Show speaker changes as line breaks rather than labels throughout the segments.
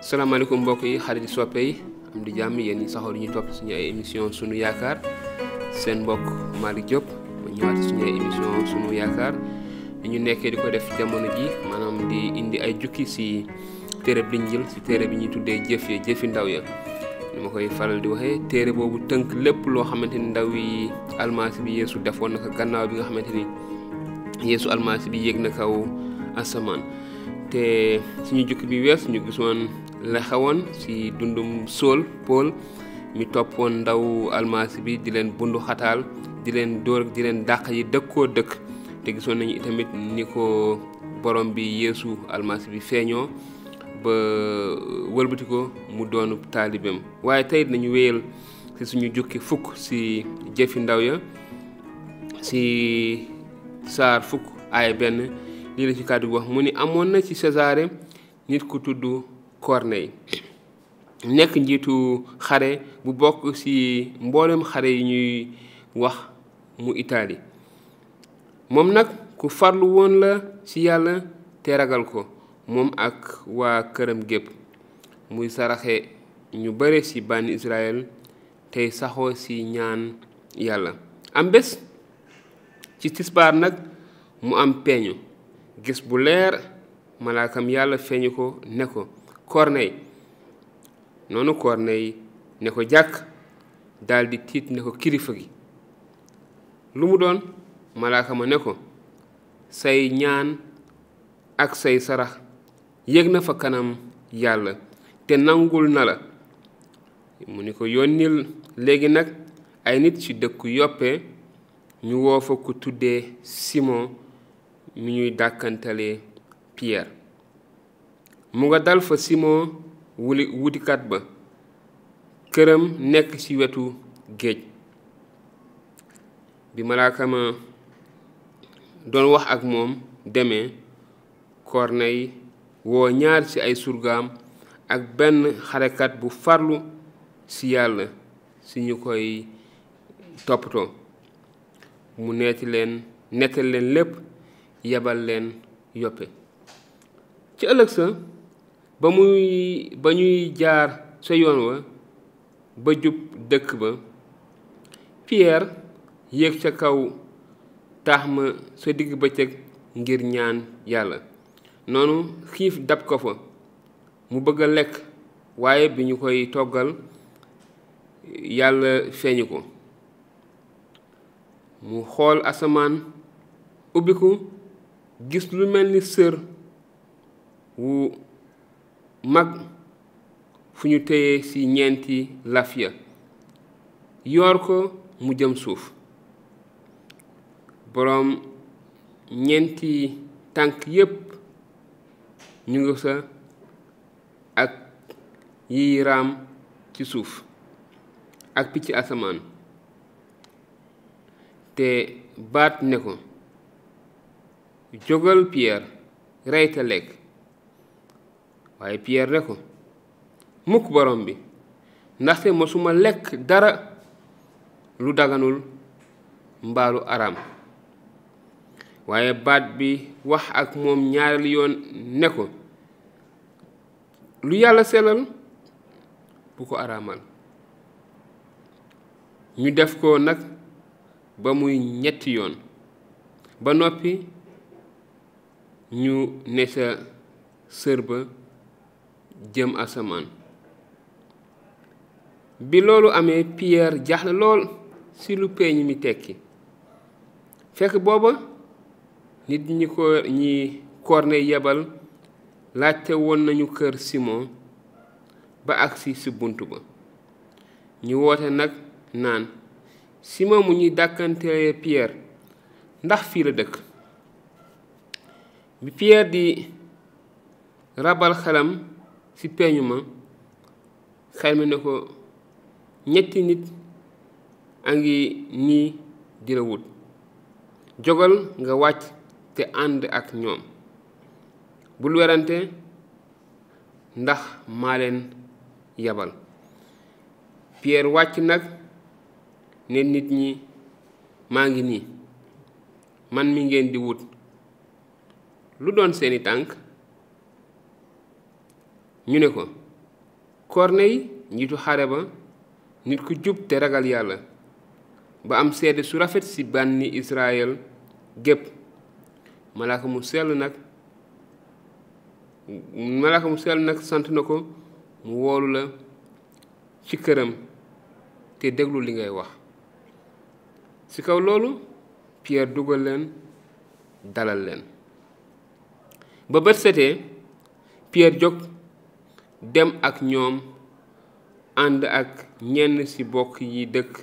salaamaaleykum mbokk yi xarit soppe yi am di jàmm yéen ñi saxoo di ñu topp suñu ay émission sunu yaakaar seen mbokk Malick Diop ma ñëwaat suñu ay émission sunu yaakaar ñu nekkee di ko def jamono ji maanaam di indi ay jukki si téere bi Linjiil si téere bi ñuy tuddee jëfi ndaw ya ni ma koy faral di waxee téere boobu tënk lépp loo xamante ni ndaw yi almasi bi Yeesu defoon na ko gannaaw bi nga xamante ni Yeesu almasi bi yéeg na kaw asamaan te suñu jukki bi wees ñu gisoon la xewoon si dundum Paul mi toppoon ndaw almasi bi di leen bundu xataal di leen dóor di leen dàq yi dëkkoo dëkk te gisoon nañu itamit ni ko borom bi Yeesu almasi bi feeñoo ba wëlbati ko mu doonu taalibeem waaye tey nañu wéyal si suñu jukki fukk si jëfi ndaw ya si saar fukk aaya 1 lii la ci kàddu gi wax mu ni amoon na ci Césarée nit ku tudd Corneille nekk njiitu xare bu bokk ci mboolem xare yi ñuy wax mu Italie moom nag ku farlu woon la ci yàlla te ragal ko moom ak waa këram gépp muy saraxe ñu bare ci bànni Israël tey saxoo ci ñaan yàlla am bés ci tisbaar nag mu am peeñu gis bu leer malaakam yàlla feeñu ko ne ko Corneille noonu Corneille ne ko jàkk daldi tiit ne ko kilifa gi lu mu doon malaaka ma ne ko say ñaan ak say sarax yéeg na fa kanam yàlla te nangul na la mu ni ko yónnil léegi nag ay nit ci dëkku Yoppe ñu woo fa ku tuddee Simon mi ñuy dàkkantalee Pierre mu nga dal fa Simon wutikat ba këram nekk ci wetu géej bi malaaka ma doon wax ak moom demee Corneille woo ñaar ci ay surgaam ak benn xarekat bu farlu ci yàlla ci ñu koy toppatoo mu nettal leen lépp yebal leen Yoppe ci ëllëg sa ba ñuy jaar sa yoon wa ba jub dëkk ba Pierre yéeg ca kaw taax ma sa digg bëccëg ngir ñaan yàlla noonu xiif dab ko fa mu bëgg a lekk waaye bi ñu koy toggal yàlla feeñu ko mu xool asamaan ubbiku gis lu mel ni sër wu mag fu ñu téye ci ñeenti laf ya yoor ko mu jëm suuf boroom ñeenti tànk yépp ñu ngi sa ak yiy raam ci suuf ak picc asamaan te baat ne ko jógal Pierre rey te lekk waaye Pierre ne ko mukk borom bi ndaxte mosuma lekk dara lu daganul mbaalu araam waaye baat bi wax ak moom ñaareel yoon ne ko lu yàlla sellal bu ko araamal ñu def ko nag ba muy ñetti yoon ba noppi ñu ne sa sër ba jëm asamaan bi loolu amee Pierre jaaxle lool ci lu peeñ mi tekki fekk booba nit ñi Corneille yebal laajte woon nañu kër Simon ba agsi ci bunt ba ñu woote nag naan Simon mu ñuy dàkkantee Pierre ndax fii la dëkk bi Pierre di rabal xelam ci peeñu ma xel mi ne ko ñetti nit a ngi nii di la wut jógal nga wàcc te ànd ak ñoom bul werante ndax maa leen yabal Pierre wàcc nag ne nit ñi maa ngi nii man mi ngeen di wut lu doon seeni tànk ñu ne ko Corneille njiitu xare ba nit ku jub te ragal yàlla ba am seede su rafet ci bànni Israël gépp malaaka mu sell nag sant na ko mu woolu la ci këram te déglu li ngay wax. ci kaw loolu Pierre dugal leen dalal leen ba bët setee Pierre jóg dem ak ñoom ànd ak ñenn ci bokk yi dëkk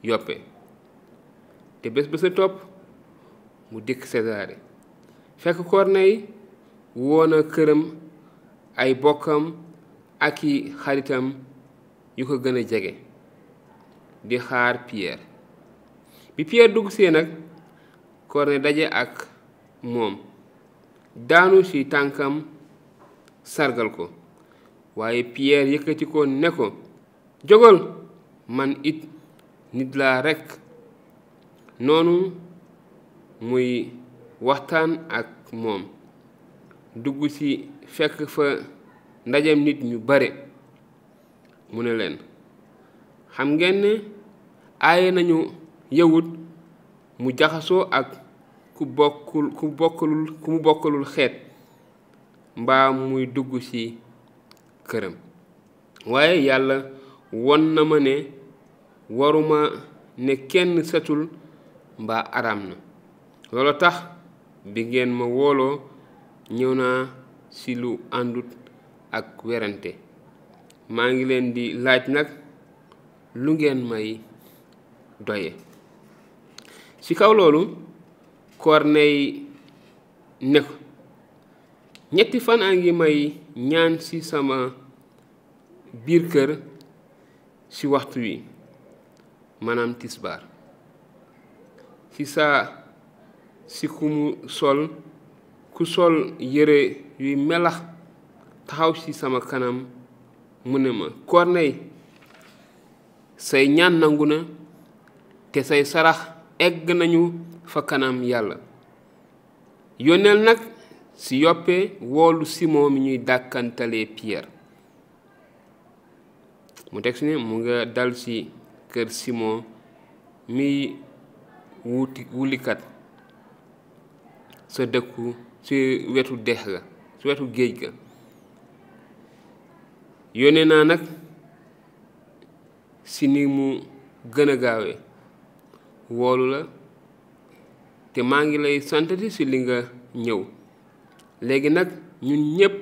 Yoppe te bés ba sa topp mu dikk Césarée fekk Corneille woona këram ay bokkam ak i xaritam yu ko gën a jege di xaar Pierre. bi Pierre dugg see nag Corneille daje ak moom daanu ci tànkam sargal ko waaye Pierre yëkkati ko ne ko jógal man it nit laa rekk. noonu muy waxtaan ak moom dugg ci fekk fa ndajem nit ñu bare mu ne leen xam ngeen ne aaye nañu yawut mu jaxasoo ak ku mu bokkalul xeet mbaa muy dugg ci këram waaye yàlla won na ma ne waruma ne kenn setul mbaa araam na loolu tax bi ngeen ma wooloo ñëw naa ci lu àndut ak werante maa ngi leen di laaj nag lu ngeen may doye. ci kaw loolu Corneille ne ko 3 fan a ngi may ñaan ci sama biir kër ci waxtu wi maanaam tisbaar ci ku sol yére yuy melax taxaw ci sama kanam mu ne ma Corneille say ñaan nangu na te say sarax egg nañu fa kanam yàlla yónneel nag ci Yoppe woolu Simon mi ñuy dàkkantalee Pierre. mu teg ci ne mu nga dal ci kër Simon mi wulikat sa dëkku ci wetu dex ga ci wetu géej ga. yónnee naa nag ci ni mu gën a gaawee woolu la te maa ngi lay santati ci li nga ñëw léegi nag ñun ñépp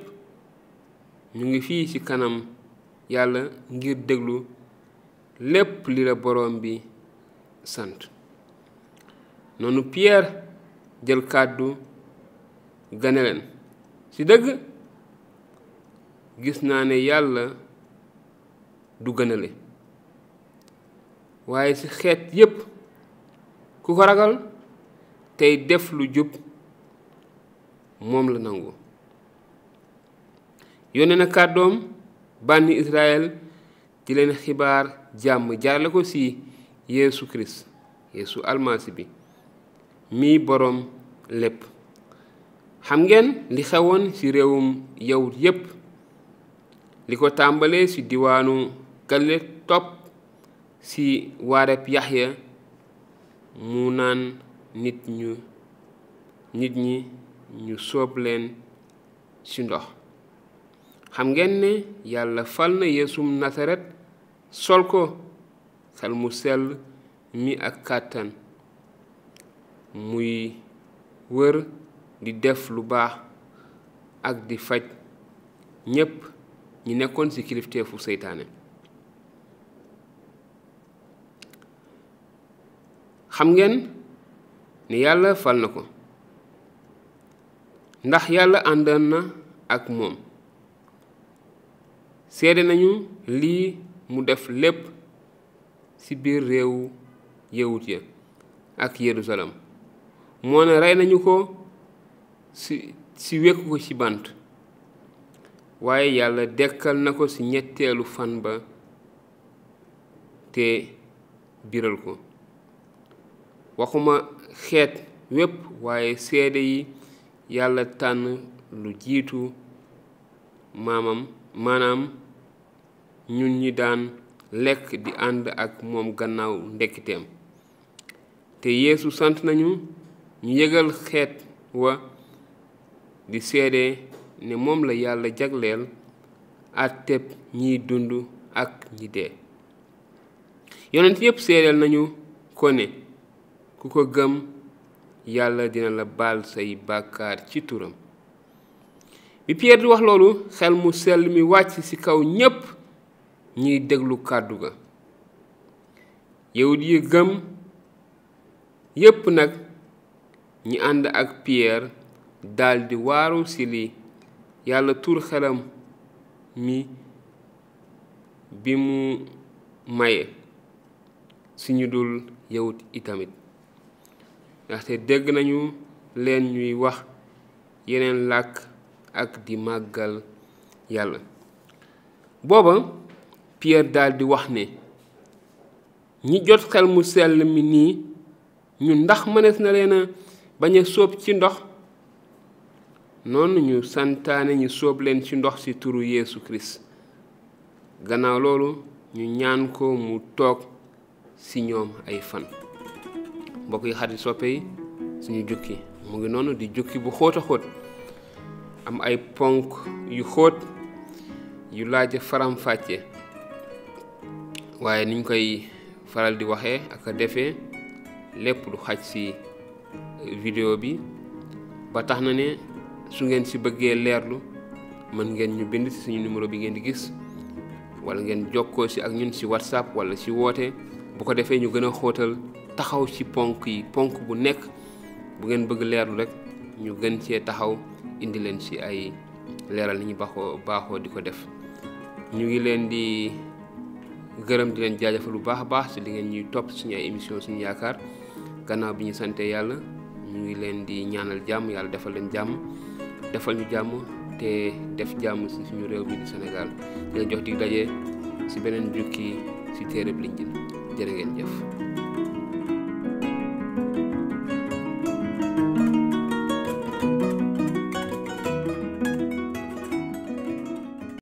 ñu ngi fii ci kanam yàlla ngir déglu lépp li la boroom bi sant. noonu Pierre jël kàddu gane leen ci dëgg gis naa ne yàlla du gënale waaye ci xeet yépp ku ko ragal tey def lu jub moom la nangu. yónnee na kàddoom bànni Israël di leen xibaar jàmm jaarale ko ci Yeesu Kirist Yeesu almasi bi mi boroom lépp. xam ngeen li xewoon ci réewum yawut yépp li ko tàmbalee ci diwaanu Galile topp ci waareb Yaxya mu naan nit ñi ñu sóob leen ci ndox. xam ngeen ne yàlla fal na Yeesum Nasaret sol ko xel mu sell mi ak kàttan muy wër di def lu baax ak di faj ñépp ñi nekkoon ci kilifteefu seytaane. xam ngeen ne yàlla fal na ko ndax yàlla àndoon na ak moom. seede nañu lii mu def lépp ci biir réewu yawut ya ak Yerusalem moo ne rey nañu ko ci wekku ko ci bant waaye yàlla dekkal na ko ci ñetteelu fan ba te biral ko. waxuma xeet wépp waaye seede yi yàlla tànn lu jiitu maanaam ñun ñi daan lekk di ànd ak moom gannaaw ndekkiteem te Yeesu sant nañu ñu yëgal xeet wa di seede ne moom la Yàlla jagleel àtteb ñiy dund ak ñi dee. yonent yépp seedeel nañu ko ne ku ko gëm Yàlla dina la baal say bàkkaar ci turam. bi Pierre di wax loolu xel mu sell mi wàcc ci kaw ñépp ñiy déglu kàddu ga. yawut yi gëm yépp nag ñi ànd ak Pierre daldi waaru ci li Yàlla tur xelam mi bi mu maye ci ñu dul yawut itamit ndaxte dégg nañu leen ñuy wax yeneen làkk ak di màggal Yàlla. booba Pierre daldi wax ne ñi jot xel mu sell mi nii ñu ndax mënees na leen a bañ a sóob ci ndox. noonu ñu santaane ñu sóob leen ci ndox ci turu Yeesu Kirist. gannaaw loolu ñu ñaan ko mu toog ci ñoom ay fan. mbokk yi xarit soppe yi suñu jukki mu ngi noonu di jukki bu xóot a xóot am ay ponk yu xóot yu laaj faram fàcce waaye niñ koy faral di waxee ak a defee lépp lu xaj ci vidéo bi ba tax na ne su ngeen ci bëggee leerlu mën ngeen ñu bind ci suñu numéro bi ngeen di gis wala ngeen jokkoo ci ak ñun ci WhatsApp wala ci woote bu ko defee ñu gën a xóotal taxaw ci ponk yi ponk bu nekk bu ngeen bëgg leerlu rek ñu gën cee taxaw indi leen ci ay leeral ni ñu baaxoo di ko def. ñu ngi leen di gërëm di leen jaajëfal bu baax a baax ci li ngeen ñuy topp suñu ay émission suñu yaakaar gannaaw bi ñu sante Yàlla ñu ngi leen di ñaanal jàmm Yàlla defal leen jàmm defal ñu jàmm te def jàmm ci suñu réew mi di Sénégal di leen jox dig daje ci beneen jukki ci téereb Linjiil jërë ngeen jëf.